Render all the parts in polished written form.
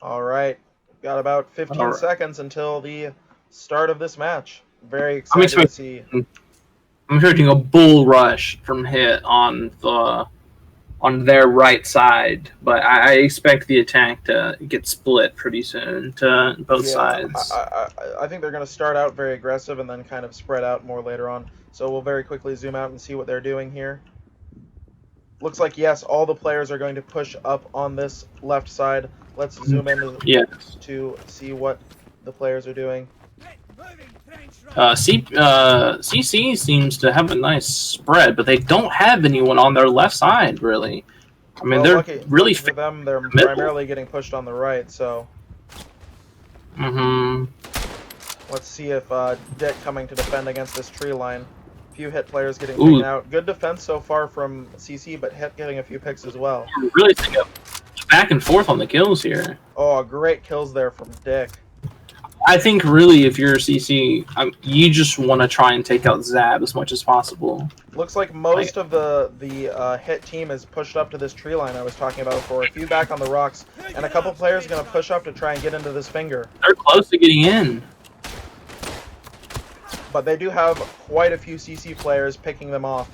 All right, got about 15 All right. seconds until the start of this match. Very I'm excited to see. expecting a bull rush from HiT on their right side, but I expect the attack to get split pretty soon to both Yeah, sides. I think they're going to start out very aggressive and then kind of spread out more later on. So we'll very quickly zoom out and see what they're doing here. Looks like, yes, all the players are going to push up on this left side. Let's zoom in Yes. to see what the players are doing. CC seems to have a nice spread, but they don't have anyone on their left side, really. I mean, Well, they're really lucky for them, they're in the middle. primarily getting pushed on the right, so Mm-hmm. let's see if Dick coming to defend against this tree line. Few HiT players getting taken Ooh, out. Good defense so far from CC, but HiT getting a few picks as well. really think of back and forth on the kills here. Oh, great kills there from Dick. I think really, if you're a CC, you just want to try and take out Zab as much as possible. Looks like most of the HiT team is pushed up to this tree line I was talking about before. A few back on the rocks, and a couple players are going to push up to try and get into this finger. They're close to getting in. But they do have quite a few CC players picking them off.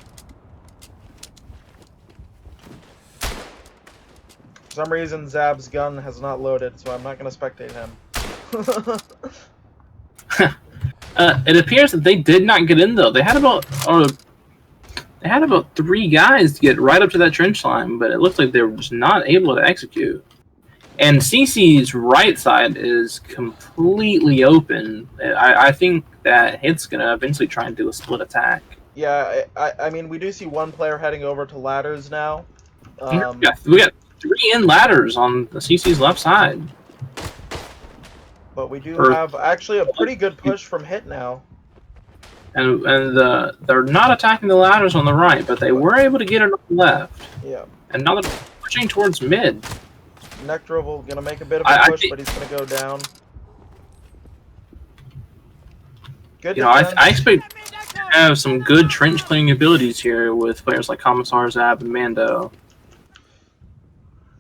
For some reason, Zab's gun has not loaded, so I'm not going to spectate him. It appears that they did not get in though. They had about 3 guys to get right up to that trench line, but it looks like they were just not able to execute. And CC's right side is completely open. I think that HiT's gonna eventually try and do a split attack. Yeah, I mean, we do see one player heading over to ladders now. We got 3 in ladders on the CC's left side. But we do have actually a pretty good push from HiT now. And they're not attacking the ladders on the right, but they were able to get it on the left. Yeah. And now they're pushing towards mid. Nekdrivel gonna make a bit of a push, but he's gonna go down. Good defense. I expect to have some good trench clearing abilities here with players like Commissar, Zab, and Mando.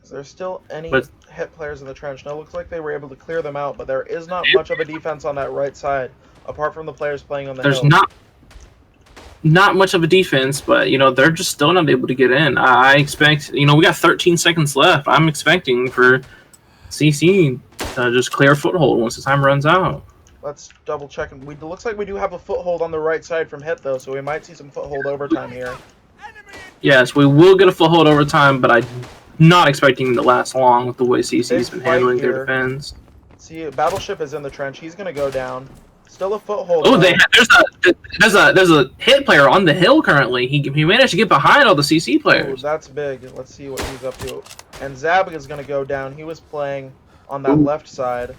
Is there still any HiT players in the trench? No, it looks like they were able to clear them out, but there is not much of a defense on that right side, apart from the players playing on the hill. There's not much of a defense, but they're just still not able to get in. I expect we got 13 seconds left. I'm expecting for CC to just clear a foothold once the time runs out. Let's double check. It looks like we do have a foothold on the right side from HiT though, so we might see some foothold overtime here. Yes, we will get a foothold overtime, but I'm not expecting to last long with the way CC's been handling their defense. See, Battleship is in the trench. He's gonna go down. Still a foothold. Oh, there's a HiT player on the hill currently. He managed to get behind all the CC players. Ooh, that's big. Let's see what he's up to. And Zab is gonna go down. He was playing on that left side,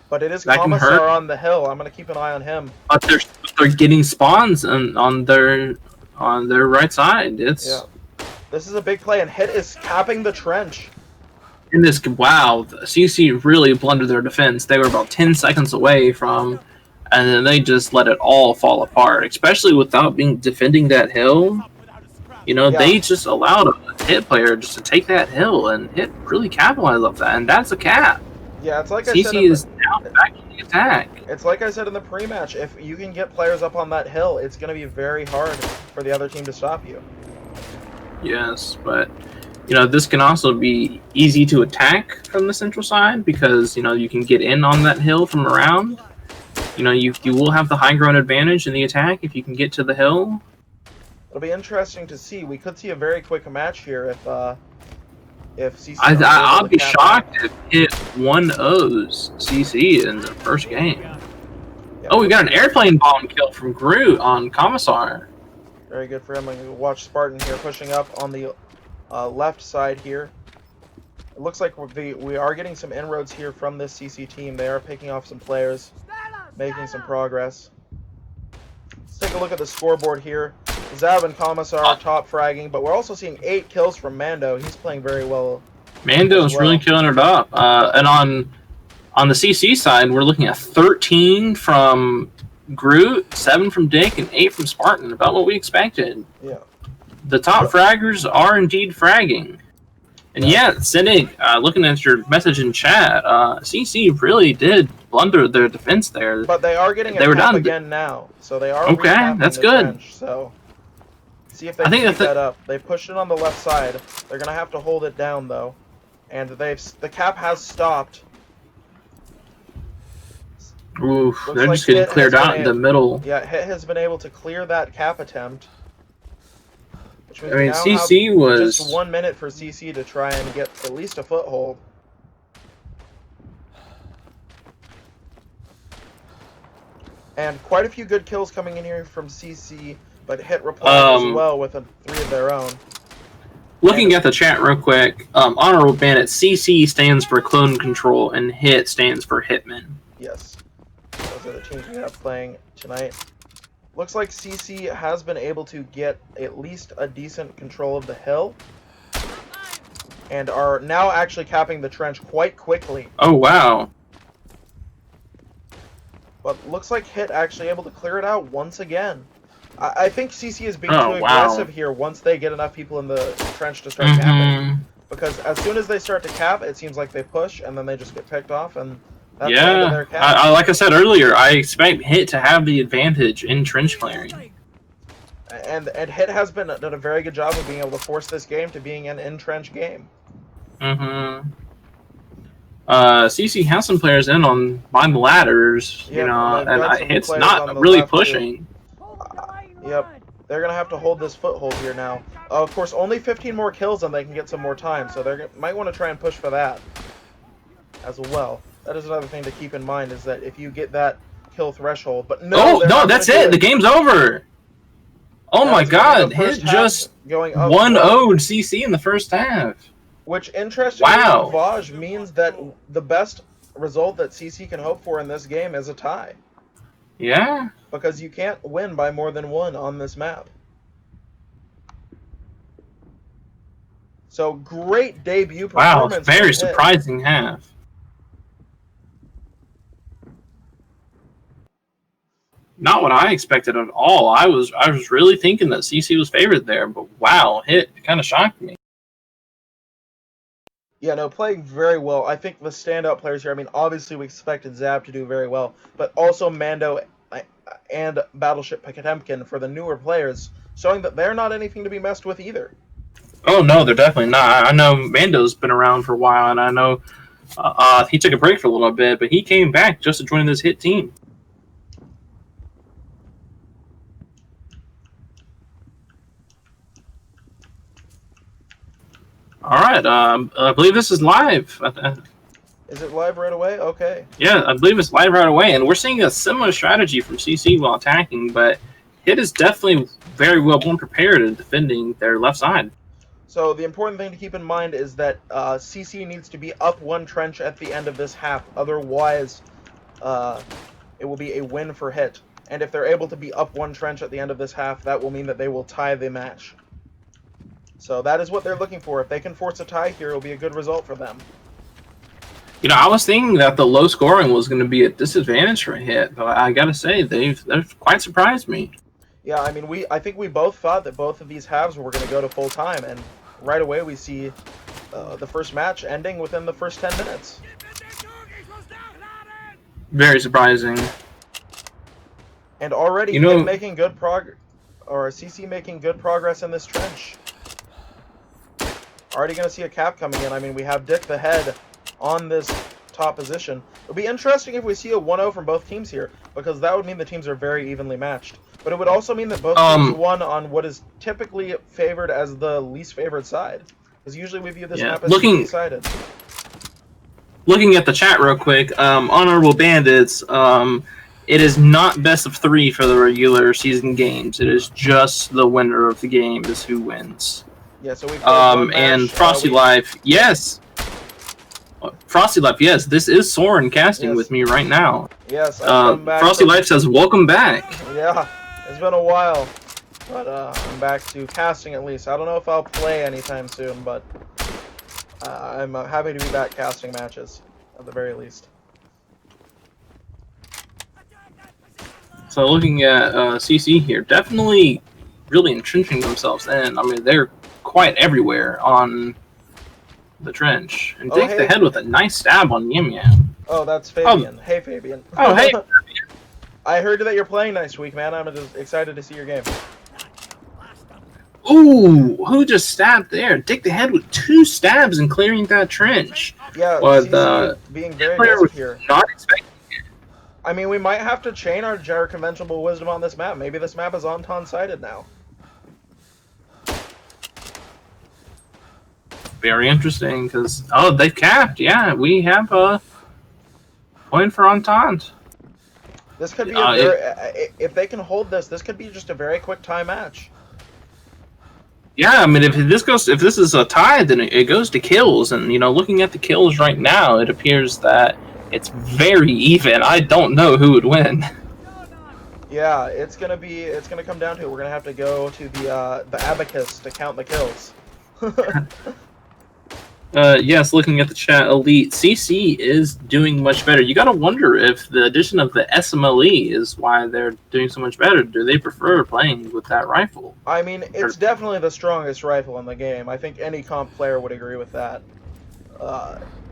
but it is Commissar on the hill. I'm gonna keep an eye on him. But they're getting spawns on their right side. Yeah. This is a big play, and HiT is capping the trench. In this, wow, CC really blundered their defense. They were about 10 seconds away from. And then they just let it all fall apart, especially without defending that hill. They just allowed a HiT player just to take that hill, and HiT really capitalized off that, and that's a cap. Yeah, it's like CC I said. is now back in the attack. It's like I said in the pre-match. If you can get players up on that hill, it's going to be very hard for the other team to stop you. Yes, but this can also be easy to attack from the central side because you can get in on that hill from around. You will have the high ground advantage in the attack if you can get to the hill. It'll be interesting to see. We could see a very quick match here if CC. I'll be shocked if HiT 1-0s CC in the first game. Yeah, oh, we got an airplane bomb kill from Groot on Commissar. Very good for him. We watch Spartan here pushing up on the left side here. It looks like we are getting some inroads here from this CC team. They are picking off some players, making some progress. Let's take a look at the scoreboard here. Zab and Commissar are top fragging, but we're also seeing 8 kills from Mando. He's playing very well. Mando's really killing it up. And on the CC side, we're looking at 13 from Groot, 7 from Dick, and 8 from Spartan. About what we expected. Yeah. The top fraggers are indeed fragging. And yeah, Cynic, looking at your message in chat, CC really did blunder their defense there. But they are getting they a were cap down again now, so they are okay. recapping That's the good. trench. So see if they can keep that up. They pushed it on the left side. They're gonna have to hold it down though, and the cap has stopped. Oof, Looks they're like just getting HiT cleared out in the middle. Yeah, HiT has been able to clear that cap attempt. Which means I mean, we now CC have was just 1 minute for CC to try and get at least a foothold. And quite a few good kills coming in here from CC, but HiT replying as well with 3 of their own. Looking at the chat real quick, Honorable Bandit, CC stands for Clone Control and HiT stands for Hitman. Yes. Those are the teams we have playing tonight. Looks like CC has been able to get at least a decent control of the hill. And are now actually capping the trench quite quickly. Oh, wow. But looks like HiT actually able to clear it out once again. I think CC is being too aggressive here once they get enough people in the trench to start capping. Because as soon as they start to cap, it seems like they push, and then they just get picked off, and that's the end of their cap. Like I said earlier, I expect HiT to have the advantage in trench clearing. And HiT has done a very good job of being able to force this game to being an in-trench game. CC has some players in on the ladders, you know, and HiT's not really pushing. Yep, they're gonna have to hold this foothold here now. Of course, only 15 more kills and they can get some more time, so they might want to try and push for that as well. That is another thing to keep in mind, is that if you get that kill threshold, but no, that's it. The game's over. Oh my God, HiT just 1-0'd CC in the first half. Which, interestingly, Vaj means that the best result that CC can hope for in this game is a tie. Yeah. Because you can't win by more than 1 on this map. So, great debut performance. Wow, very surprising half. Not what I expected at all. I was really thinking that CC was favored there, but wow, HiT kind of shocked me. Yeah, no, playing very well. I think the standout players here, I mean, obviously we expected Zab to do very well, but also Mando and Battleship Potemkin for the newer players, showing that they're not anything to be messed with either. Oh, no, they're definitely not. I know Mando's been around for a while, and I know he took a break for a little bit, but he came back just to join this HiT team. All right, I believe this is live. Is it live right away? Okay. Yeah, I believe it's live right away, and we're seeing a similar strategy from CC while attacking, but HiT is definitely very well prepared in defending their left side. So the important thing to keep in mind is that CC needs to be up 1 trench at the end of this half. Otherwise, it will be a win for HiT. And if they're able to be up 1 trench at the end of this half, that will mean that they will tie the match. So that is what they're looking for. If they can force a tie here, it will be a good result for them. You know, I was thinking that the low scoring was going to be a disadvantage for HiT, but I got to say, they've quite surprised me. Yeah, I mean, I think we both thought that both of these halves were going to go to full time, and right away we see the first match ending within the first 10 minutes. Very surprising. And already HiT making good progress, or CC making good progress in this trench. Already going to see a cap coming in. I mean, we have Dick the Head on this top position. It'll be interesting if we see a 1-0 from both teams here, because that would mean the teams are very evenly matched. But it would also mean that both teams won on what is typically favored as the least favored side. Because usually we view this map as two-sided. Looking at the chat real quick, Honorable Bandits, it is not best of 3 for the regular season games. It is just the winner of the game is who wins. Yeah, so we've played and Frosty Life, yes. Frosty Life, yes, this is Soren casting with me right now. Yes, I've come back. Frosty Life says, welcome back. Yeah, it's been a while, but I'm back to casting at least. I don't know if I'll play anytime soon, but I'm happy to be back casting matches, at the very least. So looking at CC here, definitely really entrenching themselves in. I mean, they're quite everywhere on the trench. And Oh, Dick the hey. Head with a nice stab on Yim Yam. Oh, that's Oh, Fabian. Hey, Fabian. oh, hey. I heard that you're playing next week, man. I'm just excited to see your game. Ooh, who just stabbed there? Dick the Head with 2 stabs and clearing that trench. Yeah, But CC being very player aggressive was here. not expecting it. I mean, we might have to chain our conventional wisdom on this map. Maybe this map is Anton-sided now. Very interesting, because, oh, they've capped. Yeah, we have a point for Entente. This could be a very... if they can hold this, this could be just a very quick tie match. Yeah, I mean, if this is a tie, then it goes to kills. And, you know, looking at the kills right now, it appears that it's very even. I don't know who would win. Yeah, it's gonna come down to it. We're gonna have to go to the abacus to count the kills. Yes, looking at the chat, Elite, CC is doing much better. You gotta wonder if the addition of the SMLE is why they're doing so much better. Do they prefer playing with that rifle? I mean, it's definitely the strongest rifle in the game. I think any comp player would agree with that.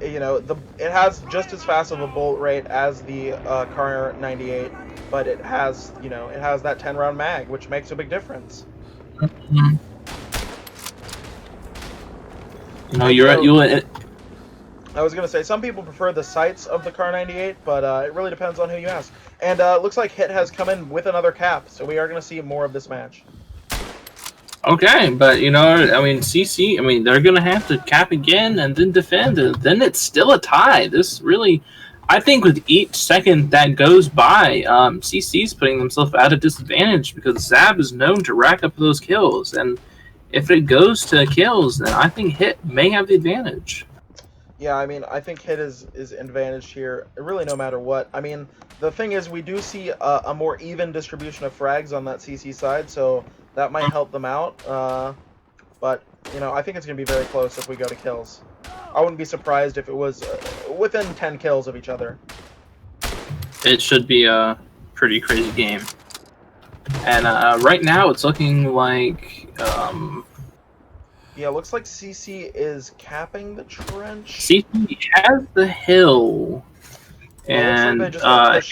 You know, it has just as fast of a bolt rate as the Kar 98, but it has, you know, it has that 10-round mag, which makes a big difference. Mm-hmm. No, I was gonna say some people prefer the sights of the Kar 98, but it really depends on who you ask. And it looks like HiT has come in with another cap, so we are gonna see more of this match. Okay, but you know, I mean, CC, I mean, they're gonna have to cap again and then defend, and then it's still a tie. This really, I think, with each second that goes by, CC's putting themselves at a disadvantage because Zab is known to rack up those kills, and if it goes to kills, then I think HiT may have the advantage. Yeah, I mean, I think HiT is advantaged here, really no matter what. I mean, the thing is, we do see a more even distribution of frags on that CC side, so that might help them out. But, you know, I think it's going to be very close if we go to kills. I wouldn't be surprised if it was within 10 kills of each other. It should be a pretty crazy game. And right now, it's looking like... yeah, looks like CC is capping the trench. CC has the hill. And like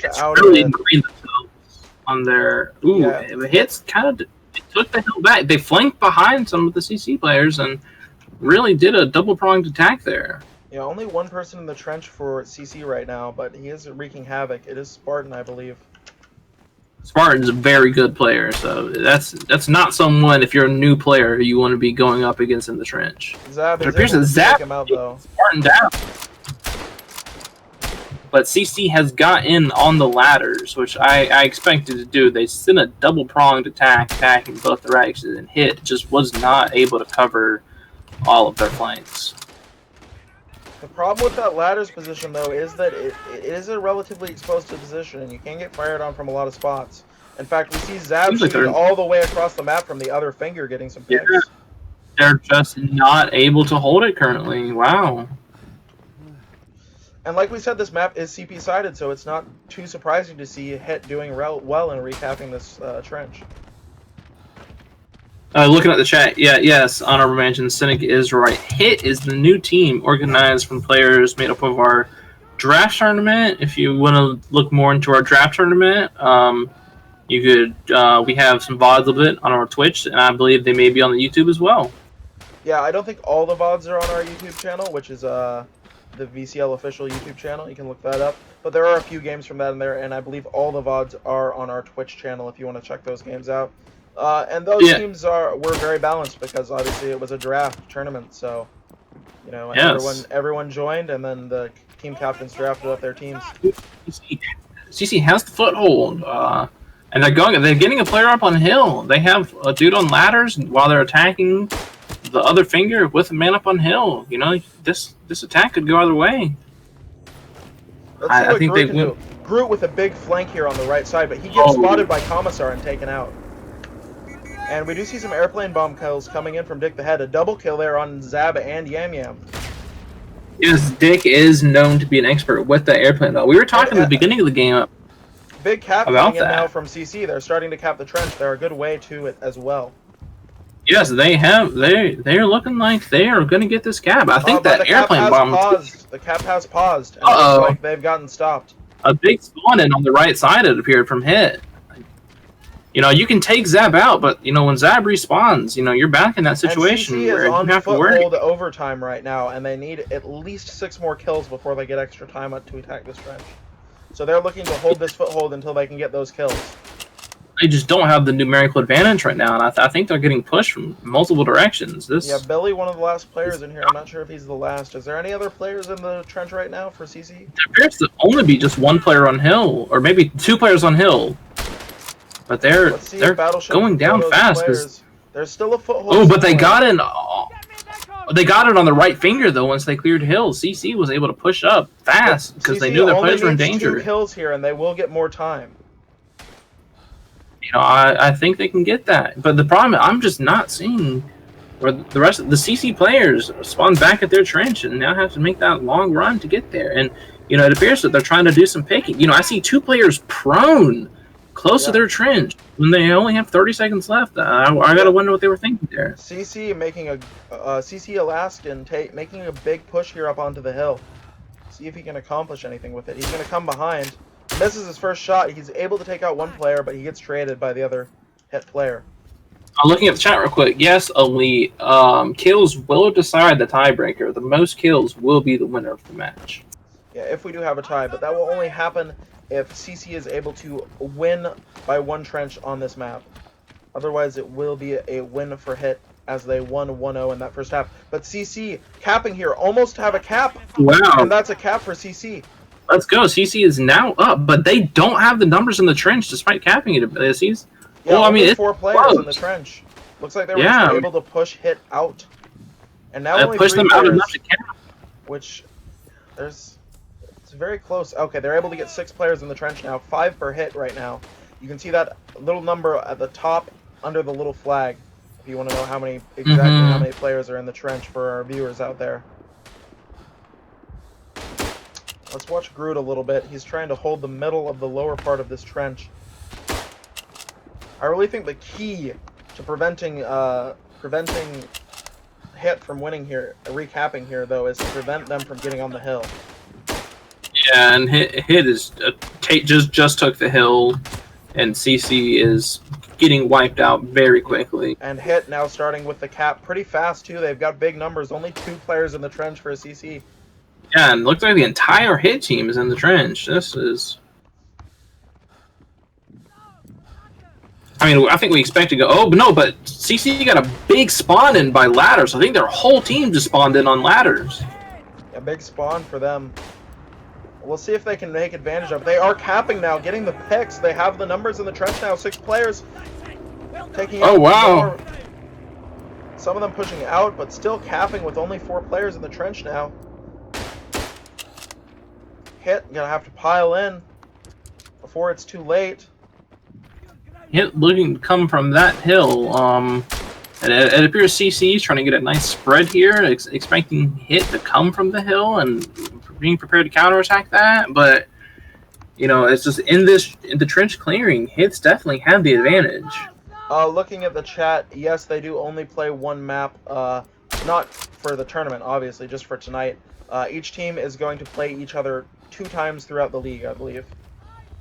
it's really ingrained themselves on their... Ooh, yeah. HiT's kind of... They took the hill back. They flanked behind some of the CC players and really did a double-pronged attack there. Yeah, only one person in the trench for CC right now, but he is wreaking havoc. It is Spartan, I believe. Spartan's a very good player, so that's not someone, if you're a new player, you want to be going up against in the trench. Zab it appears that Zab him out, though. Spartan down. But CC has got in on the ladders, which I expected to do. They sent a double-pronged attack, attacking both directions, and HiT just was not able to cover all of their flanks. The problem with that ladder's position, though, is that it is a relatively exposed position, and you can get fired on from a lot of spots. In fact, we see Zab shooting all the way across the map from the other finger, getting some picks. Yeah. They're just not able to hold it currently. Wow. And like we said, this map is CP-sided, so it's not too surprising to see HiT doing well in recapping this trench. Looking at the chat, yes, Honorable Mention, Cynic is right. HiT is the new team organized from players made up of our draft tournament. If you want to look more into our draft tournament, you could. We have some VODs of it on our Twitch, and I believe they may be on the YouTube as well. Yeah, I don't think all the VODs are on our YouTube channel, which is the VCL official YouTube channel. You can look that up. But there are a few games from that in there, and I believe all the VODs are on our Twitch channel if you want to check those games out. And those teams were very balanced because obviously it was a draft tournament, so you know everyone joined, and then the team captains drafted up their teams. CC has the foothold, and they're getting a player up on hill. They have a dude on ladders while they're attacking the other finger with a man up on hill. You know, this attack could go either way. I think they win. Groot with a big flank here on the right side, but he gets spotted by Commissar and taken out. And we do see some airplane bomb kills coming in from Dick the Head. A double kill there on Zab and Yam Yam. Yes, Dick is known to be an expert with the airplane, though. We were talking at the beginning of the game big cap coming in now from CC. They're starting to cap the trench. They're a good way to it as well. Yes, they have. They're looking like they are going to get this cap. I think But the that cap airplane has bomb. paused. The cap has paused, and it looks Uh-oh. like they've gotten stopped. A big spawn in on the right side, it appeared, from HiT. You know, you can take Zab out, but, you know, when Zab respawns, you know, you're back in that And situation CC is where you on have to worry. foothold overtime right now, and they need at least 6 more kills before they get extra time to attack this trench. So they're looking to hold this foothold until they can get those kills. They just don't have the numerical advantage right now, and I think they're getting pushed from multiple directions. Yeah, Billy, one of the last players in here. I'm not sure if he's the last. Is there any other players in the trench right now for CC? There appears to only be just one player on hill, or maybe 2 players on hill. But they're going down fast. There's still a foothold. Oh, but they got in. They got it on the right finger though. Once they cleared hill, CC was able to push up fast because they knew their players were in danger. 2 kills here, and they will get more time. You know, I think they can get that, but the problem I'm just not seeing where the rest of the CC players spawn back at their trench and now have to make that long run to get there. And you know, it appears that they're trying to do some picking. You know, I see 2 players prone close to their trench when they only have 30 seconds left. I gotta wonder what they were thinking there. CC making a CC Alaskan making a big push here up onto the hill. See if he can accomplish anything with it. He's gonna come behind. Misses his first shot. He's able to take out one player, but he gets traded by the other HiT player. I'm looking at the chat real quick. Yes, Elite. Kills will decide the tiebreaker. The most kills will be the winner of the match. Yeah, if we do have a tie, but that will only happen if CC is able to win by 1 trench on this map. Otherwise, it will be a win for HiT as they won 1-0 in that first half. But CC capping here, almost have a cap. Wow. And that's a cap for CC. Let's go. CC is now up, but they don't have the numbers in the trench despite capping it. Yeah, well, I mean, 4 players close in the trench. Looks like they were just able to push HiT out. And now only push 3 them players, out enough to cap. Which, it's very close. Okay, they're able to get 6 players in the trench now. 5 per HiT right now. You can see that little number at the top under the little flag. If you want to know how many how many players are in the trench for our viewers out there. Let's watch Groot a little bit. He's trying to hold the middle of the lower part of this trench. I really think the key to preventing HiT from winning here, recapping here though, is to prevent them from getting on the hill. Yeah, and HiT is just took the hill, and CC is getting wiped out very quickly. And HiT now starting with the cap pretty fast too. They've got big numbers. Only 2 players in the trench for a CC. Yeah, and it looks like the entire HiT team is in the trench. This is... I mean, I think we expect to go... Oh, but no, but CC got a big spawn in by ladders. I think their whole team just spawned in on ladders. A big spawn for them. We'll see if they can make advantage of it. They are capping now, getting the picks. They have the numbers in the trench now. 6 players taking out. Oh, wow. Some of them pushing out, but still capping with only 4 players in the trench now. HiT gonna have to pile in before it's too late. HiT looking to come from that hill. It appears CC is trying to get a nice spread here, expecting HiT to come from the hill and being prepared to counterattack that. But you know, it's just in the trench clearing, HiT's definitely had the advantage. Looking at the chat, yes, they do only play 1 map. Not for the tournament, obviously, just for tonight. Each team is going to play each other 2 times throughout the league, I believe.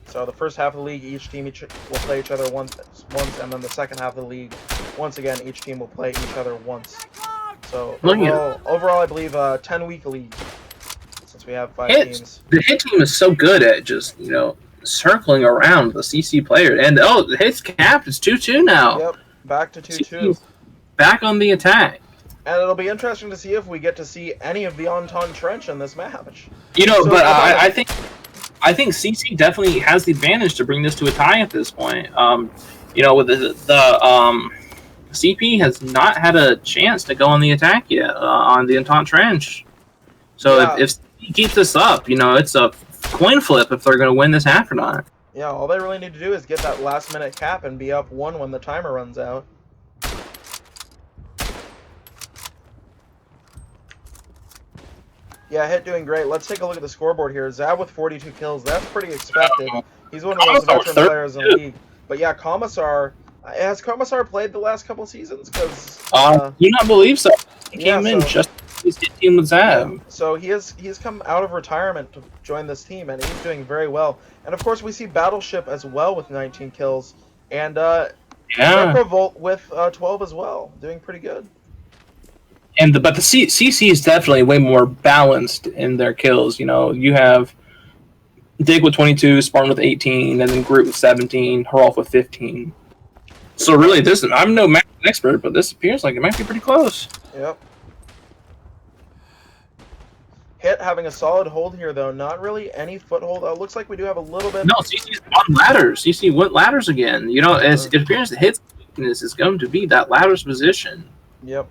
So the first half of the league, each team will play each other once, and then the second half of the league, once again, each team will play each other once. So overall I believe 10-week league, since we have 5 teams. The HiT team is so good at just, you know, circling around the CC player. And the HiT's capped. It's 2-2 now. Yep, back to 2-2. Back on the attack. And it'll be interesting to see if we get to see any of the Entente Trench in this match. You know, so, but I think CC definitely has the advantage to bring this to a tie at this point. You know, with the CP has not had a chance to go on the attack yet on the Entente Trench. So if he keeps this up, you know, it's a coin flip if they're going to win this half or not. Yeah, all they really need to do is get that last-minute cap and be up 1 when the timer runs out. Yeah, HiT doing great. Let's take a look at the scoreboard here. Zab with 42 kills. That's pretty expected. He's one of the most veteran players in the league. But yeah, Commissar... Has Commissar played the last couple seasons? Because Do not believe so. He Yeah, came in so just his team with yeah, Zab. so he's come out of retirement to join this team, and he's doing very well. And of course, we see Battleship as well with 19 kills, and Yeah, Necrovolt with 12 as well, doing pretty good. but the CC is definitely way more balanced in their kills. You know, you have Dig with 22, Spartan with 18, and then Groot with 17, Herolf with 15. So really, I'm no math expert, but this appears like it might be pretty close. Yep. HiT having a solid hold here, though. Not really any foothold. Looks like we do have a little bit. No, CC's on ladders. CC went ladders again. You know, it appears that HiT's weakness is going to be that ladders position. Yep.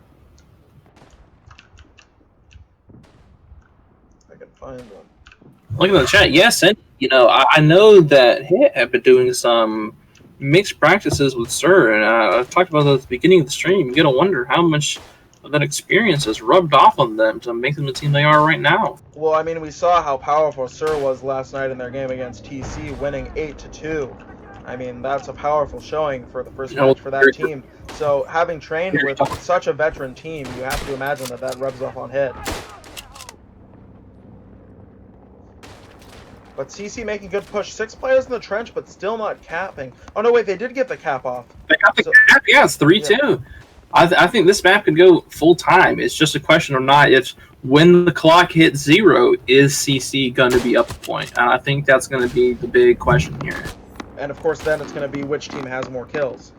I can find them. Looking at the chat, yes, and you know, I know that HiT have been doing some mixed practices with Sir, and I talked about that at the beginning of the stream. You gotta wonder how much of that experience has rubbed off on them to make them the team they are right now. Well, I mean, we saw how powerful Sir was last night in their game against TC, winning 8-2. I mean, that's a powerful showing for the first match for that team. So, having trained with such a veteran team, you have to imagine that that rubs off on HiT. But CC making good push. 6 players in the trench, but still not capping. Oh, no, wait, they did get the cap off. They got the cap, yeah, it's 3-2. Yeah. I think this map could go full time. It's just a question or not. It's when the clock hits 0, is CC going to be up a point? And I think that's going to be the big question here. And of course, then it's going to be which team has more kills.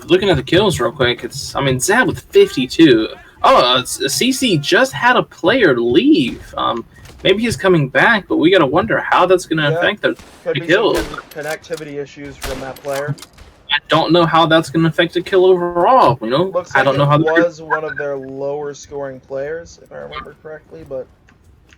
Looking at the kills real quick, Zab with 52. Oh, CC just had a player leave. Maybe he's coming back, but we got to wonder how that's going to affect the kill. Connectivity issues from that player. I don't know how that's going to affect the kill overall. You know, looks like I don't know how it was one of their lower scoring players, if I remember correctly, but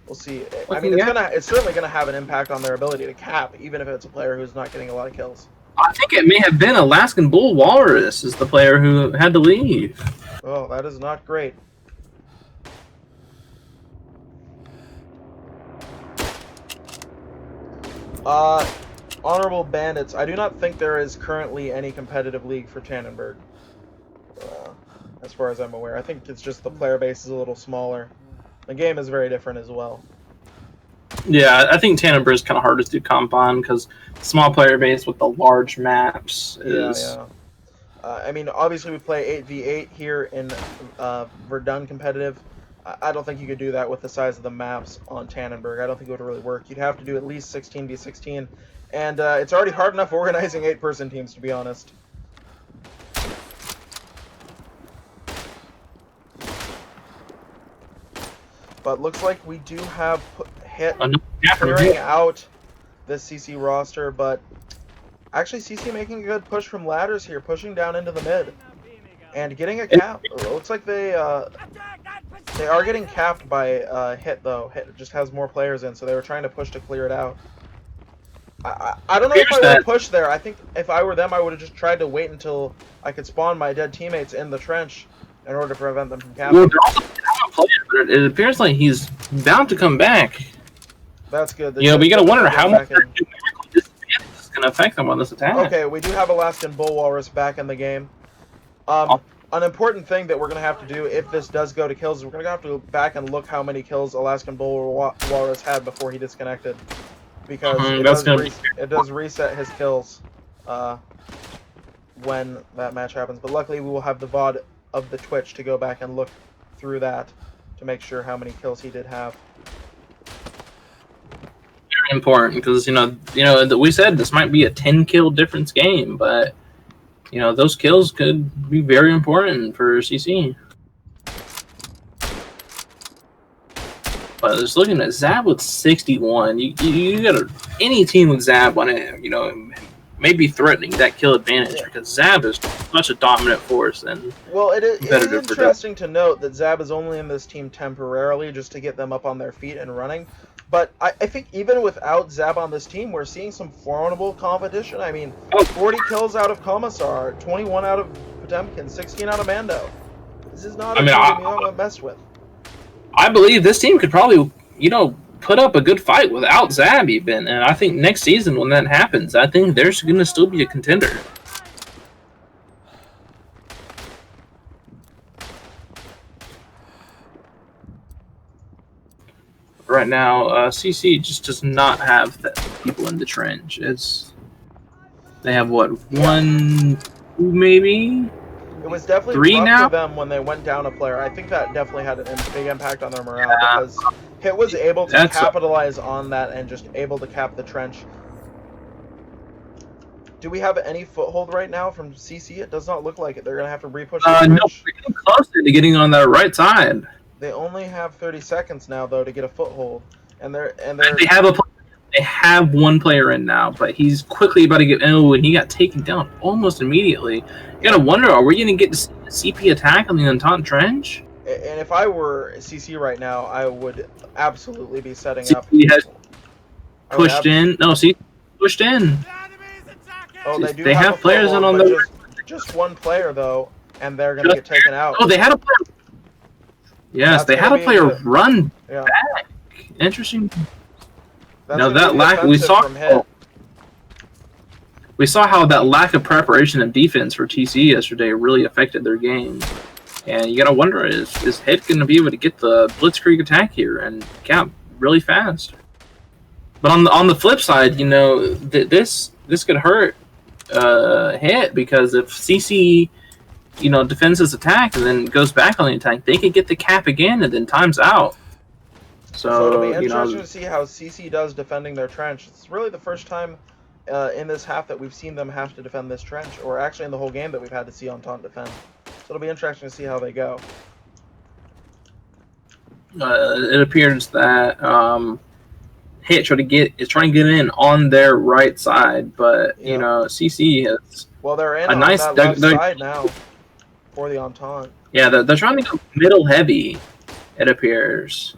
we'll see. I mean, it's certainly going to have an impact on their ability to cap, even if it's a player who's not getting a lot of kills. I think it may have been Alaskan Bull Walrus is the player who had to leave. Oh, that is not great. Honorable Bandits. I do not think there is currently any competitive league for Tannenberg. As far as I'm aware. I think it's just the player base is a little smaller. The game is very different as well. Yeah, I think Tannenberg is kind of hard to do comp on because small player base with the large maps is... Yeah. I mean, obviously we play 8v8 here in Verdun competitive. I don't think you could do that with the size of the maps on Tannenberg. I don't think it would really work. You'd have to do at least 16v16, and it's already hard enough organizing 8-person teams, to be honest. But looks like we do have HiT clearing out this CC roster, but actually CC making a good push from ladders here, pushing down into the mid. And getting a cap. It looks like they are getting capped by HiT, though. HiT just has more players in, so they were trying to push to clear it out. I don't know if I would push there. I think if I were them, I would have just tried to wait until I could spawn my dead teammates in the trench in order to prevent them from capping. Well, they're also a player, but it appears like he's bound to come back. That's good. But you gotta wonder how much disadvantage is going to affect them on this attack. Okay, we do have Alaskan Bull Walrus back in the game. An important thing that we're going to have to do if this does go to kills is we're going to have to go back and look how many kills Alaskan Bull Walrus had before he disconnected. Because it does reset his kills when that match happens. But luckily we will have the VOD of the Twitch to go back and look through that to make sure how many kills he did have. Very important because, we said this might be a 10-kill difference game, but... those kills could be very important for CC. But just looking at Zab with 61, you got any team with Zab on it, maybe threatening that kill advantage because Zab is such a dominant force. And well, it is interesting to note that Zab is only in this team temporarily just to get them up on their feet and running. But I think even without Zab on this team, we're seeing some formidable competition. I mean, 40 kills out of Commissar, 21 out of Potemkin, 16 out of Mando. This is not a team you don't mess with. I believe this team could probably, put up a good fight without Zab even, and I think next season when that happens, I think there's going to still be a contender. Right now, CC just does not have the people in the trench. They have what, 1, 2 maybe? It was definitely 3 rough now for them when they went down a player. I think that definitely had a big impact on their morale because HiT was able to capitalize on that and just able to cap the trench. Do we have any foothold right now from CC? It does not look like it. They're going to have to re-push the trench. No, we're getting closer to getting on that right side. They only have 30 seconds now, though, to get a foothold. They have one player in now, but he's quickly about to get... Oh, and he got taken down almost immediately. You gotta wonder, are we going to get to see a CP attack on the Entente Trench? And if I were CC right now, I would absolutely be setting up... CP has pushed in. No, CP pushed in. Oh, they do they have players in on the... Just one player, though, and they're going to get taken out. Oh, they had a player... Yes, they had a player run back. Interesting. Now that lack we saw how that lack of preparation and defense for TC yesterday really affected their game, and you gotta wonder is HiT going to be able to get the blitzkrieg attack here and cap really fast? But on the flip side, you know this could hurt HiT because if CC defends his attack and then goes back on the attack, they could get the cap again and then time's out. So it'll be interesting to see how CC does defending their trench. It's really the first time in this half that we've seen them have to defend this trench, or actually in the whole game that we've had to see Entente defend. So it'll be interesting to see how they go. It appears that HiT is trying to get in on their right side, but CC has they're in a on nice that left side now for the Entente. Yeah, they're trying to go middle heavy. It appears.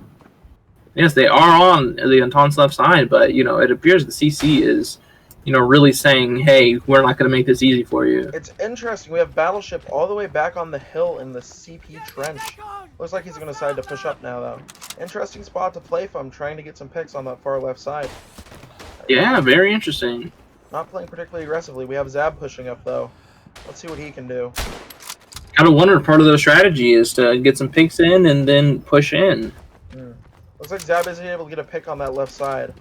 Yes, they are on the Entente's left side, but it appears the CC is, really saying, "Hey, we're not going to make this easy for you." It's interesting. We have Battleship all the way back on the hill in the CP trench. Looks like he's going to decide to push up now, though. Interesting spot to play from, trying to get some picks on that far left side. Yeah, very interesting. Not playing particularly aggressively. We have Zab pushing up, though. Let's see what he can do. Gotta wonder, part of the strategy is to get some picks in and then push in. Looks like Zab isn't able to get a pick on that left side.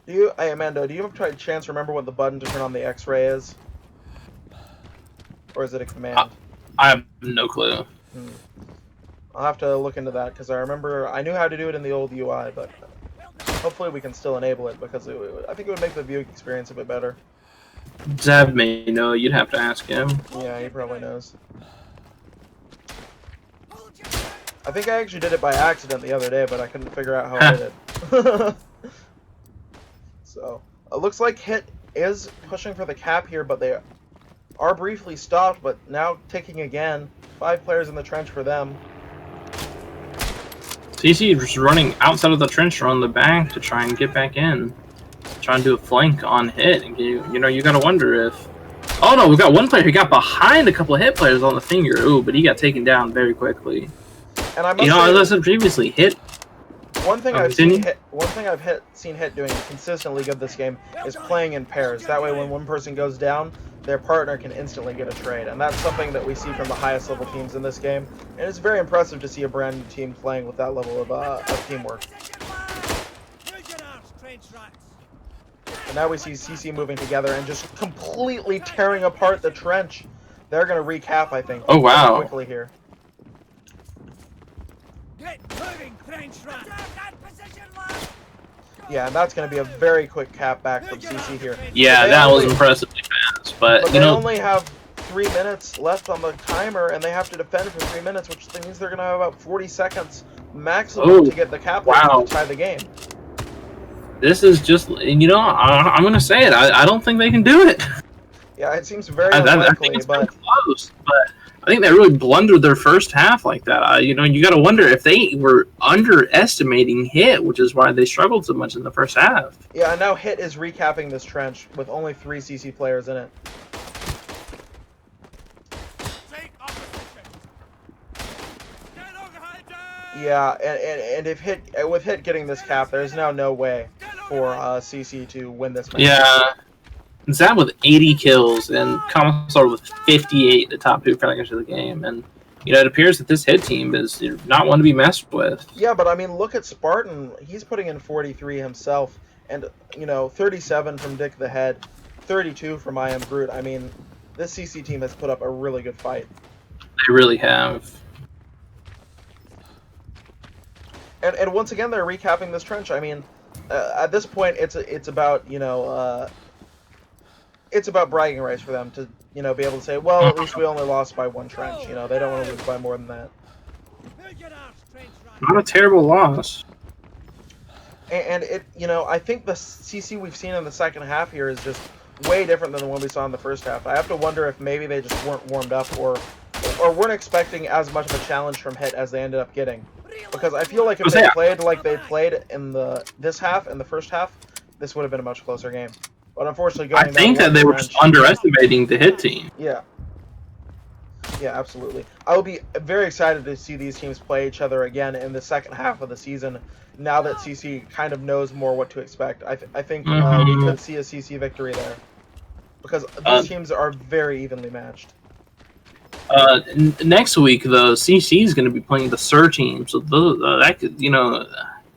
Hey Amando, do you have a chance to remember what the button to turn on the X-ray is? Or is it a command? I have no clue. I'll have to look into that, because I knew how to do it in the old UI, but hopefully we can still enable it, because I think it would make the viewing experience a bit better. Zab may know. You'd have to ask him. Yeah, he probably knows. I think I actually did it by accident the other day, but I couldn't figure out how I did it. So, it looks like HiT is pushing for the cap here, but they are briefly stopped, but now ticking again. 5 players in the trench for them. CC is just running outside of the trench or on the back to try and get back in. Trying to do a flank on HiT, and you gotta wonder if... Oh no, we got one player who got behind a couple of HiT players on the finger. Ooh, but he got taken down very quickly. And I must say, as I said previously, HiT... One thing I've seen HiT doing consistently good this game is playing in pairs. That way when one person goes down, their partner can instantly get a trade. And that's something that we see from the highest level teams in this game. And it's very impressive to see a brand new team playing with that level of teamwork. And now we see CC moving together and just completely tearing apart the trench. They're going to recap, I think. Oh, wow. Quickly here. Yeah, and that's going to be a very quick cap back from CC here. Yeah, that was impressively fast. But they only have 3 minutes left on the timer, and they have to defend for 3 minutes, which means they're going to have about 40 seconds maximum to get the cap to tie the game. This is just, I'm going to say it. I don't think they can do it. Yeah, it seems very unlikely, I think it's close, but I think they really blundered their first half like that. You got to wonder if they were underestimating HiT, which is why they struggled so much in the first half. Yeah, and now HiT is recapping this trench with only 3 CC players in it. Yeah, and if with HiT getting this cap, there's now no way for CC to win this match. Yeah. Zab with 80 kills and Commissar with 58, the top two finishers of the game. And, it appears that this HiT team is not one to be messed with. Yeah, but I mean, look at Spartan. He's putting in 43 himself, and 37 from Dick the Head, 32 from I Am Groot. I mean, this CC team has put up a really good fight. They really have. And once again, they're recapping this trench. I mean, at this point, it's about it's about bragging rights for them to be able to say, well, at least we only lost by one trench. They don't want to lose by more than that. Not a terrible loss. And I think the CC we've seen in the second half here is just way different than the one we saw in the first half. I have to wonder if maybe they just weren't warmed up or weren't expecting as much of a challenge from HiT as they ended up getting. Because I feel like if they played like they played in this half and the first half, this would have been a much closer game. But unfortunately, I think that they were just underestimating the HiT team. Yeah. Yeah, absolutely. I will be very excited to see these teams play each other again in the second half of the season. Now that CC kind of knows more what to expect, I think we could see a CC victory there because these teams are very evenly matched. Next week, the CC is going to be playing the SIR team, so that could,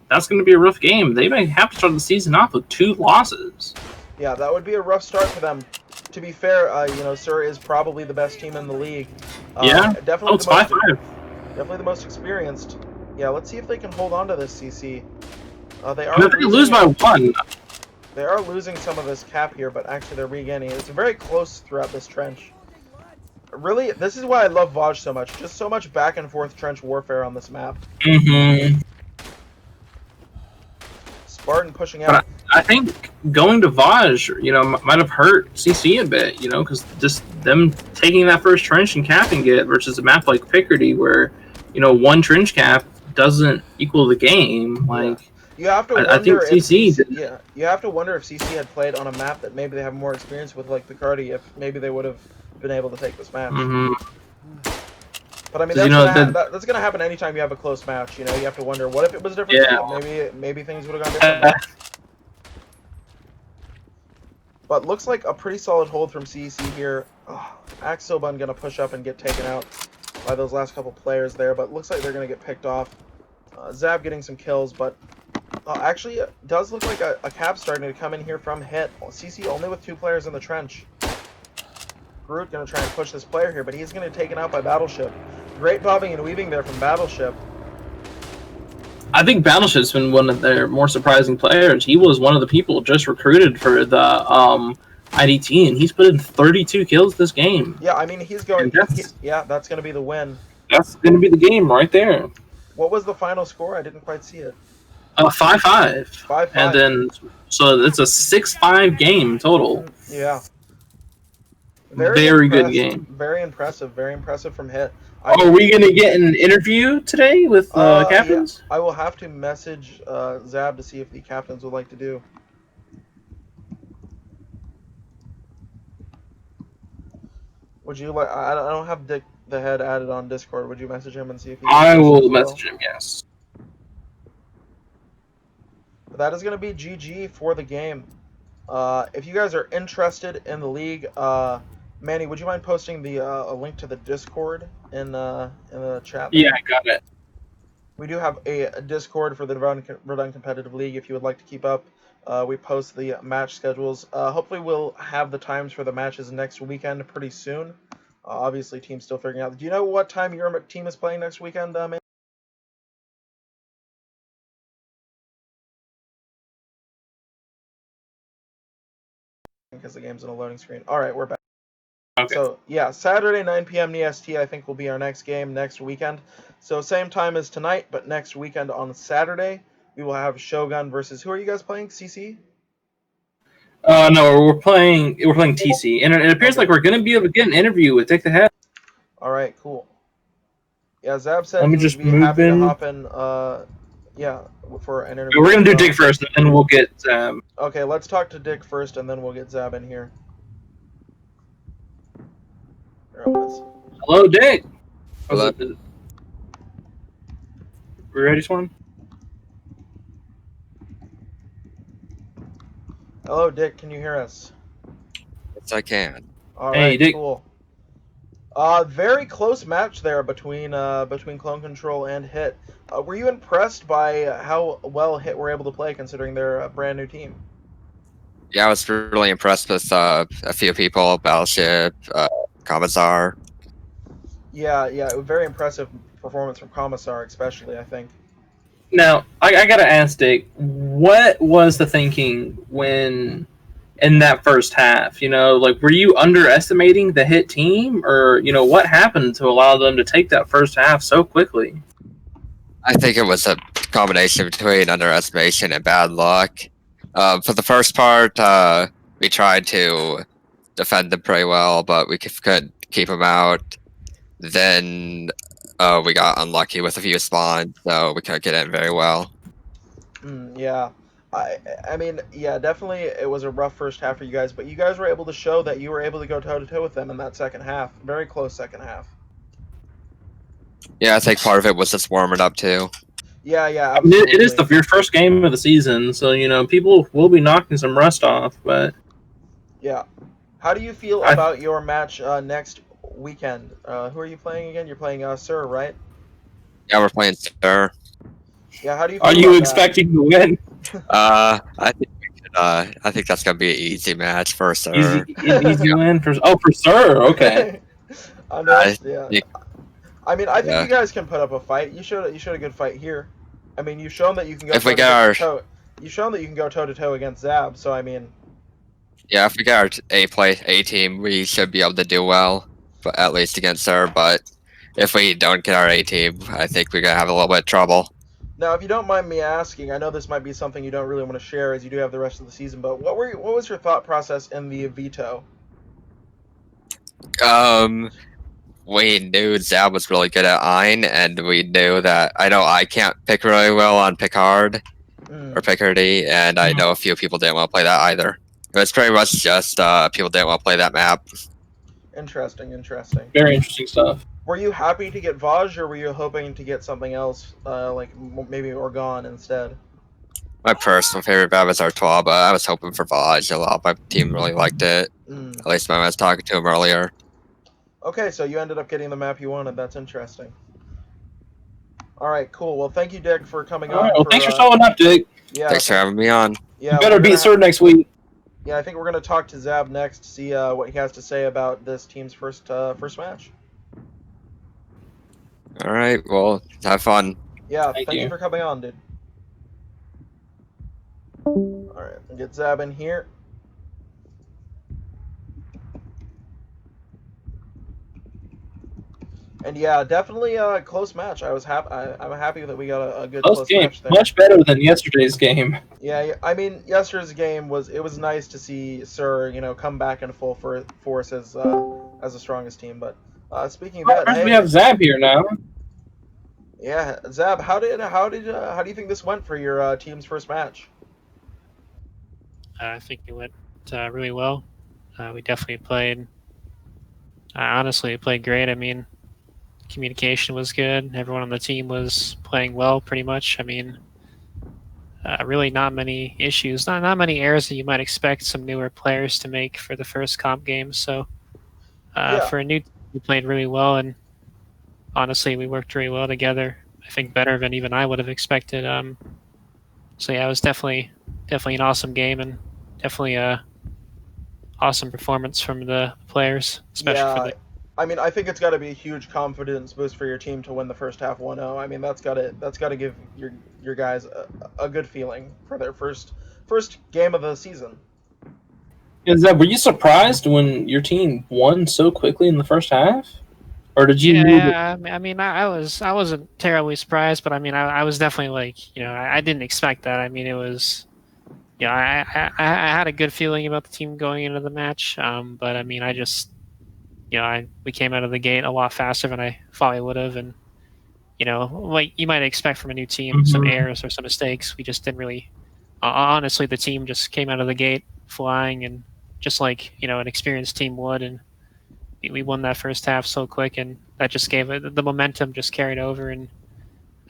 that's going to be a rough game. They may have to start the season off with 2 losses. Yeah, that would be a rough start for them. To be fair, SIR is probably the best team in the league. Yeah, definitely it's 5-5. Definitely the most experienced. Yeah, let's see if they can hold on to this CC. They are. If they lose by 1. They are losing some of this cap here, but actually they're regaining. It's very close throughout this trench. Really, this is why I love Vaj so much. Just so much back and forth trench warfare on this map. Mm-hmm. Spartan pushing out. But I think going to Vaj, might have hurt CC a bit, because just them taking that first trench and capping it versus a map like Picardy where, one trench cap doesn't equal the game. Like, you have to wonder I think CC you have to wonder if CC had played on a map that maybe they have more experience with, like Picardy, if maybe they would have been able to take this match. Mm-hmm. But I mean, that's gonna happen anytime you have a close match. You have to wonder, what if it was different? Yeah. Maybe things would have gone different. But looks like a pretty solid hold from CC here. Axobun gonna push up and get taken out by those last couple players there, but looks like they're gonna get picked off. Zab getting some kills, but actually it does look like a cap starting to come in here from HiT. CC only with 2 players in the trench. Groot gonna try and push this player here, but he's gonna get taken out by Battleship. Great bobbing and weaving there from Battleship. I think Battleship's been one of their more surprising players. He was one of the people just recruited for the IDT, and he's put in 32 kills this game. Yeah, I mean, he's going. That's going to be the win. That's going to be the game right there. What was the final score? I didn't quite see it. 5-5. 5-5. And then, so it's a 6-5 game total. Yeah. Very good game. Very impressive. Very impressive from HiT. Are we going to get an interview today with captains? Yeah. I will have to message Zab to see if the captains would like to do. Would you like? I don't have Dick the Head added on Discord. Would you message him and see if he? I will message him. Yes. But that is going to be GG for the game. If you guys are interested in the league, Manny, would you mind posting the a link to the Discord in the chat? Yeah, I got it. We do have a Discord for the Verdun Competitive League if you would like to keep up. We post the match schedules. Hopefully we'll have the times for the matches next weekend pretty soon. Obviously, team's still figuring out. Do you know what time your team is playing next weekend, Manny? Because the game's on a loading screen. All right, we're back. Okay. So, yeah, Saturday, 9 p.m. EST, I think, will be our next game next weekend. So, same time as tonight, but next weekend on Saturday, we will have Shogun versus... Who are you guys playing? CC? No, we're playing TC. And it appears like we're going to be able to get an interview with Dick the Head. All right, cool. Yeah, Zab said Let me he just would be happy to hop in, for an interview. We're going to do Dick first, and then we'll get Zab. Okay, let's talk to Dick first, and then we'll get Zab in here. Hello, Dick. Hello. We ready, Swarm? Hello, Dick. Can you hear us? Yes, I can. All Hey, right, Dick. cool. Very close match there between Clone Control and HiT. Were you impressed by how well HiT were able to play considering they're a brand new team? Yeah, I was really impressed with a few people, Battleship, Commissar. Yeah, very impressive performance from Commissar, especially, I think. Now, I gotta ask, Dick, what was the thinking when in that first half? Like, were you underestimating the HiT team, or what happened to allow them to take that first half so quickly? I think it was a combination between underestimation and bad luck. For the first part, we tried to defend them pretty well, but we couldn't keep them out. Then we got unlucky with a few spawns, so we couldn't get in very well. Yeah. I mean, yeah, definitely it was a rough first half for you guys, but you guys were able to show that you were able to go toe to toe with them in that second half. Very close second half. Yeah, I think part of it was just warming up too. Yeah, I mean, absolutely. it is your first game of the season, so people will be knocking some rust off. But Yeah. How do you feel about your match next weekend? Who are you playing again? You're playing Sir, right? Yeah, we're playing Stir. Yeah, how do you are feel you about expecting to win? I think we could, I think that's gonna be an easy match for Sir. Easy win for Sir. Okay. that? Yeah. Yeah, I mean, I think yeah. you guys can put up a fight. You showed a good fight here. I mean, you've shown that you can go If we toe get our to toe. You've shown that you can go toe to toe against Zab. So I mean, Yeah, if we get our A team, we should be able to do well, but at least against her. But if we don't get our A team, I think we're gonna have a little bit of trouble. now if you don't mind me asking, I know this might be something you don't really want to share as you do have the rest of the season. But what was your thought process in the veto? Um, we knew Zab was really good at Ein, and we knew that I know I can't pick really well on Picard or Mm, Picardy, and I know a few people didn't want to play that either. It was pretty much just people didn't want to play that map. interesting. Very interesting stuff. Were you happy to get Vaj, or were you hoping to get something else, like maybe Orgon instead? My personal favorite map is Artois, but I was hoping for Vaj. A lot of my team really liked it. Mm. At least when I was talking to him earlier. Okay, so you ended up getting the map you wanted. That's interesting. All right, cool. Well, thank you, Dick, for coming All right. on. Well, thanks for showing up, Dick. Yeah, Thanks for having me on. yeah. You better we're beat gonna Sir next week. Yeah, I think we're gonna talk to Zab next, see what he has to say about this team's first match. All right. Well, have fun. Yeah, Thank thank you you. for coming on, dude. All right, we'll get Zab in here. And yeah, definitely a close match. I'm happy that we got a good Close close game. match there. Much better than yesterday's game. Yeah, I mean, yesterday's game was nice to see Sir, come back in full force as the strongest team. But speaking of that, First, hey, we have Zab here now. yeah, Zab, how do you think this went for your team's first match? I think it went really well. We definitely played. Honestly, played great. I mean, communication was good. Everyone on the team was playing well, pretty much. I mean, really not many issues, not many errors that you might expect some newer players to make for the first comp game. So, Yeah. for a new team, we played really well, and honestly, we worked really well together. I think better than even I would have expected. So yeah, it was definitely an awesome game, and definitely a awesome performance from the players, especially for Yeah, I mean, I think it's got to be a huge confidence boost for your team to win the first half 1-0. I mean, that's got to give your guys a good feeling for their first game of the season. Were you surprised when your team won so quickly in the first half, or did you? Yeah, I mean, I wasn't terribly surprised, but I mean, I was definitely like, I didn't expect that. I mean, it was, I had a good feeling about the team going into the match, but I mean, I just, we came out of the gate a lot faster than I thought we would have, and like you might expect from a new team, some errors or some mistakes. We just didn't really. Honestly, the team just came out of the gate flying, and just like an experienced team would, and we won that first half so quick, and that just gave it the momentum just carried over, and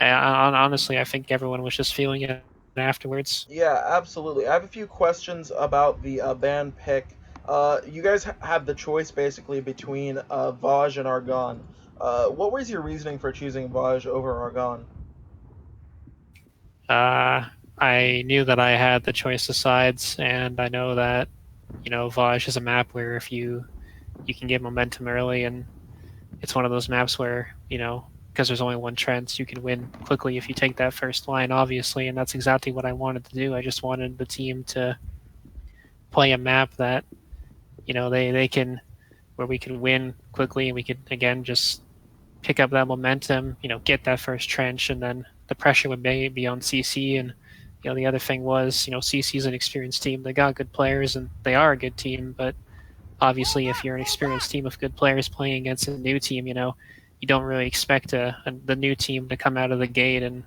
Honestly, I think everyone was just feeling it afterwards. Yeah, absolutely. I have a few questions about the ban pick. You guys have the choice basically between Vaj and Argon. What was your reasoning for choosing Vaj over Argon? I knew that I had the choice of sides, and I know that Vaj is a map where if you can get momentum early, and it's one of those maps where because there's only one trend, you can win quickly if you take that first line, obviously, and that's exactly what I wanted to do. I just wanted the team to play a map that they can where we can win quickly and we could again just pick up that momentum, get that first trench, and then the pressure would be on CC. And the other thing was, CC is an experienced team. They got good players and they are a good team, but obviously, if you're an experienced team of good players playing against a new team, you don't really expect the new team to come out of the gate and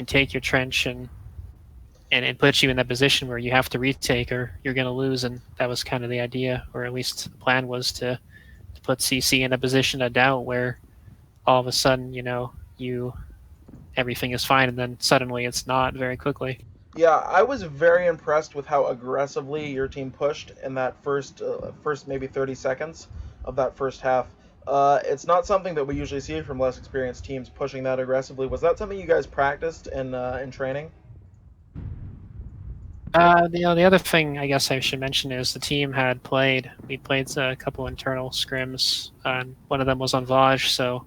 take your trench and put you in that position where you have to retake or you're going to lose. And that was kind of the idea, or at least the plan was to put CC in a position of doubt where all of a sudden, everything is fine, and then suddenly it's not very quickly. Yeah, I was very impressed with how aggressively your team pushed in that first maybe 30 seconds of that first half. It's not something that we usually see from less experienced teams pushing that aggressively. Was that something you guys practiced in training? The other thing I guess I should mention is the team we played a couple internal scrims, and one of them was on Vaj. So,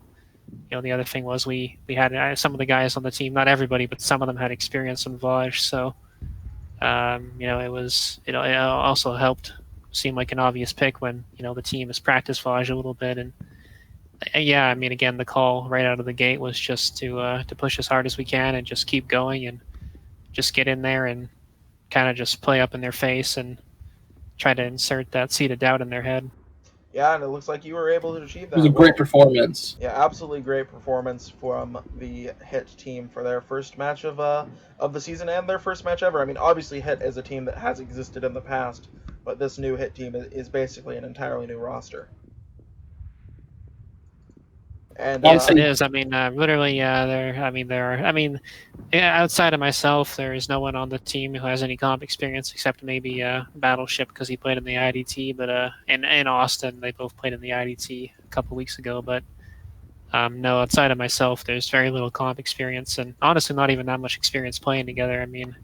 the other thing was we had some of the guys on the team, not everybody, but some of them had experience on Vaj. So, it also helped seem like an obvious pick when the team has practiced Vaj a little bit. And yeah, I mean, again, the call right out of the gate was just to push as hard as we can and just keep going and just get in there and kind of just play up in their face and try to insert that seed of doubt in their head. Yeah, and it looks like you were able to achieve that. It was a great performance. Yeah, absolutely great performance from the HiT team for their first match of the season and their first match ever. I mean, obviously HiT is a team that has existed in the past, but this new HiT team is basically an entirely new roster. And Yes, it is. I mean, literally, outside of myself, there is no one on the team who has any comp experience except maybe Battleship because he played in the IDT. But in Austin, they both played in the IDT a couple weeks ago. But no, outside of myself, there's very little comp experience, and honestly, not even that much experience playing together. I mean,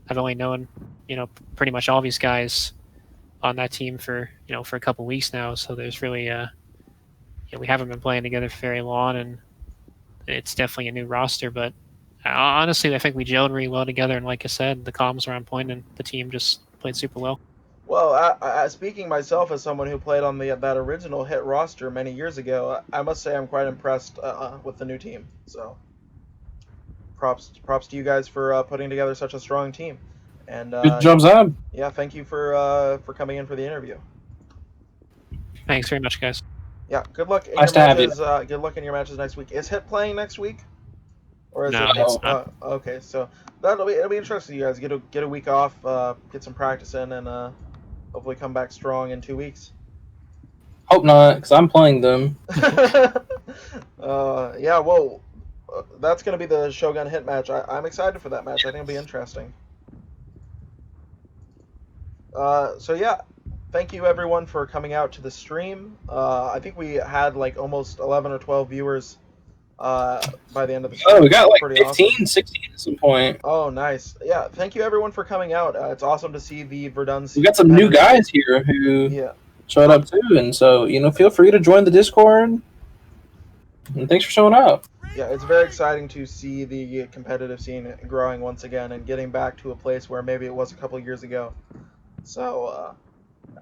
I've only known pretty much all these guys on that team for a couple weeks now. So there's really we haven't been playing together for very long, and it's definitely a new roster. But honestly, I think we gelled really well together. And like I said, the comms were on point, and the team just played super well. Well, speaking myself as someone who played on that original HiT roster many years ago, I must say I'm quite impressed with the new team. So, props to you guys for putting together such a strong team. And good job, Zab. Yeah, thank you for coming in for the interview. Thanks very much, guys. Yeah, good luck in Nice your to have you. matches. Good luck in your matches next week. Is HiT playing next week? Or is No, it? it's not. Okay, so it'll be interesting. You guys get a week off, get some practice in, and hopefully come back strong in 2 weeks. Hope not, because I'm playing them. Yeah, well, that's gonna be the Shogun HiT match. I'm excited for that match. I think it'll be interesting. So yeah, thank you everyone for coming out to the stream. I think we had like almost 11 or 12 viewers by the end of the stream. Oh, we got like Pretty 15, awesome. 16 at some point. Oh, nice. Yeah, thank you everyone for coming out. It's awesome to see the Verdun. We got some new guys here who showed up too, and so feel free to join the Discord. And thanks for showing up. Yeah, it's very exciting to see the competitive scene growing once again and getting back to a place where maybe it was a couple years ago. So,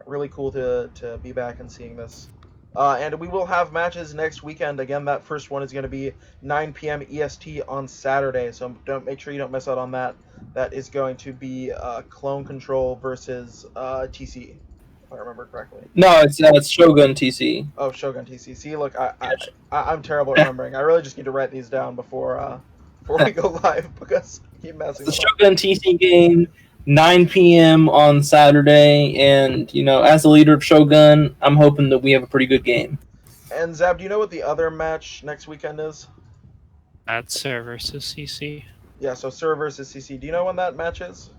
really cool to be back and seeing this. And we will have matches next weekend. Again, that first one is going to be 9 p.m. EST on Saturday, so make sure you don't miss out on that. That is going to be Clone Control versus TC, if I remember correctly. No, it's Shogun TC. Oh, Shogun TC. See, look, I'm terrible at remembering. I really just need to write these down before we go live because I keep messing It's up. the Shogun TC game, 9 p.m. on Saturday, and as the leader of Shogun, I'm hoping that we have a pretty good game. And Zab, do you know what the other match next weekend is? That's Sir versus CC. Yeah, so Sir versus CC. Do you know when that match is?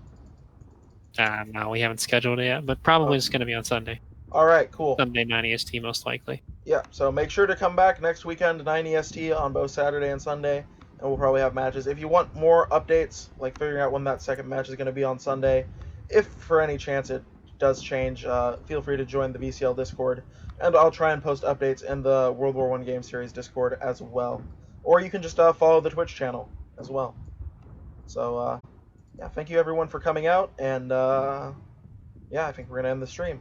No, we haven't scheduled it yet, but probably it's going to be on Sunday. All right, cool. Sunday 9 EST, most likely. Yeah, so make sure to come back next weekend, 9 EST on both Saturday and Sunday, and we'll probably have matches. If you want more updates, like figuring out when that second match is going to be on Sunday, if for any chance it does change, feel free to join the VCL Discord, and I'll try and post updates in the World War I Game Series Discord as well. Or you can just follow the Twitch channel as well. So, yeah, thank you everyone for coming out, and yeah, I think we're going to end the stream.